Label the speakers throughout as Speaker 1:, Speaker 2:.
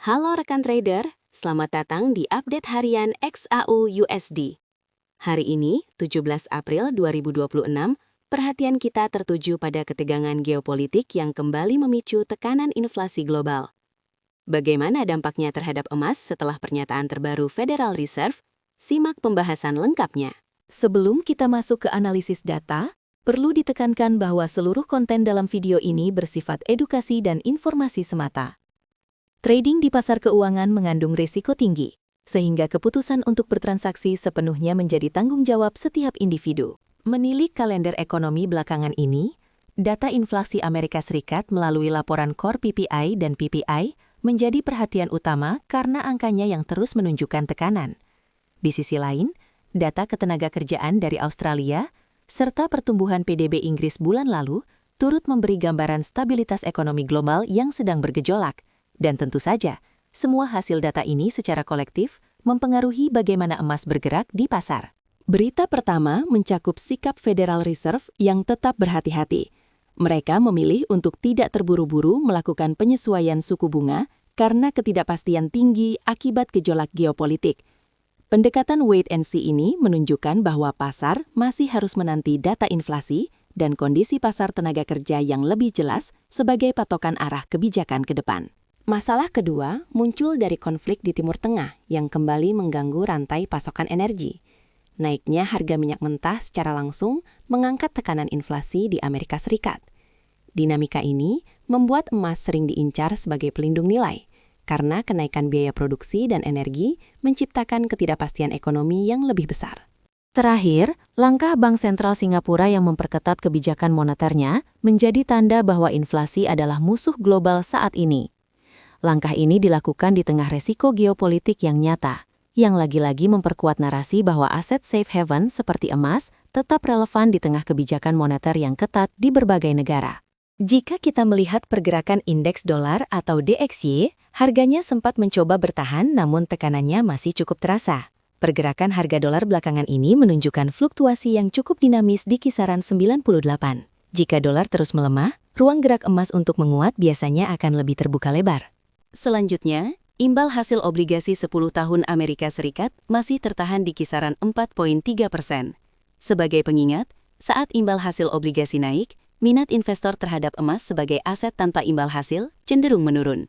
Speaker 1: Halo rekan trader, selamat datang di update harian XAU USD. Hari ini, 17 April 2026, perhatian kita tertuju pada ketegangan geopolitik yang kembali memicu tekanan inflasi global. Bagaimana dampaknya terhadap emas setelah pernyataan terbaru Federal Reserve? Simak pembahasan lengkapnya. Sebelum kita masuk ke analisis data, perlu ditekankan bahwa seluruh konten dalam video ini bersifat edukasi dan informasi semata. Trading di pasar keuangan mengandung risiko tinggi, sehingga keputusan untuk bertransaksi sepenuhnya menjadi tanggung jawab setiap individu. Menilik kalender ekonomi belakangan ini, data inflasi Amerika Serikat melalui laporan Core PPI dan PPI menjadi perhatian utama karena angkanya yang terus menunjukkan tekanan. Di sisi lain, data ketenagakerjaan dari Australia serta pertumbuhan PDB Inggris bulan lalu turut memberi gambaran stabilitas ekonomi global yang sedang bergejolak. Dan tentu saja, semua hasil data ini secara kolektif mempengaruhi bagaimana emas bergerak di pasar. Berita pertama mencakup sikap Federal Reserve yang tetap berhati-hati. Mereka memilih untuk tidak terburu-buru melakukan penyesuaian suku bunga karena ketidakpastian tinggi akibat gejolak geopolitik. Pendekatan wait and see ini menunjukkan bahwa pasar masih harus menanti data inflasi dan kondisi pasar tenaga kerja yang lebih jelas sebagai patokan arah kebijakan ke depan. Masalah kedua muncul dari konflik di Timur Tengah yang kembali mengganggu rantai pasokan energi. Naiknya harga minyak mentah secara langsung mengangkat tekanan inflasi di Amerika Serikat. Dinamika ini membuat emas sering diincar sebagai pelindung nilai, karena kenaikan biaya produksi dan energi menciptakan ketidakpastian ekonomi yang lebih besar. Terakhir, langkah Bank Sentral Singapura yang memperketat kebijakan moneternya menjadi tanda bahwa inflasi adalah musuh global saat ini. Langkah ini dilakukan di tengah resiko geopolitik yang nyata, yang lagi-lagi memperkuat narasi bahwa aset safe haven seperti emas tetap relevan di tengah kebijakan moneter yang ketat di berbagai negara. Jika kita melihat pergerakan indeks dolar atau DXY, harganya sempat mencoba bertahan namun tekanannya masih cukup terasa. Pergerakan harga dolar belakangan ini menunjukkan fluktuasi yang cukup dinamis di kisaran 98. Jika dolar terus melemah, ruang gerak emas untuk menguat biasanya akan lebih terbuka lebar. Selanjutnya, imbal hasil obligasi 10 tahun Amerika Serikat masih tertahan di kisaran 4,3%. Sebagai pengingat, saat imbal hasil obligasi naik, minat investor terhadap emas sebagai aset tanpa imbal hasil cenderung menurun.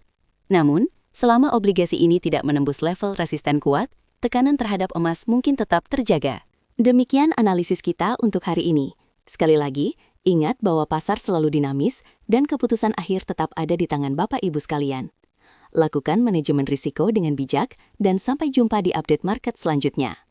Speaker 1: Namun, selama obligasi ini tidak menembus level resisten kuat, tekanan terhadap emas mungkin tetap terjaga. Demikian analisis kita untuk hari ini. Sekali lagi, ingat bahwa pasar selalu dinamis dan keputusan akhir tetap ada di tangan Bapak Ibu sekalian. Lakukan manajemen risiko dengan bijak dan sampai jumpa di update market selanjutnya.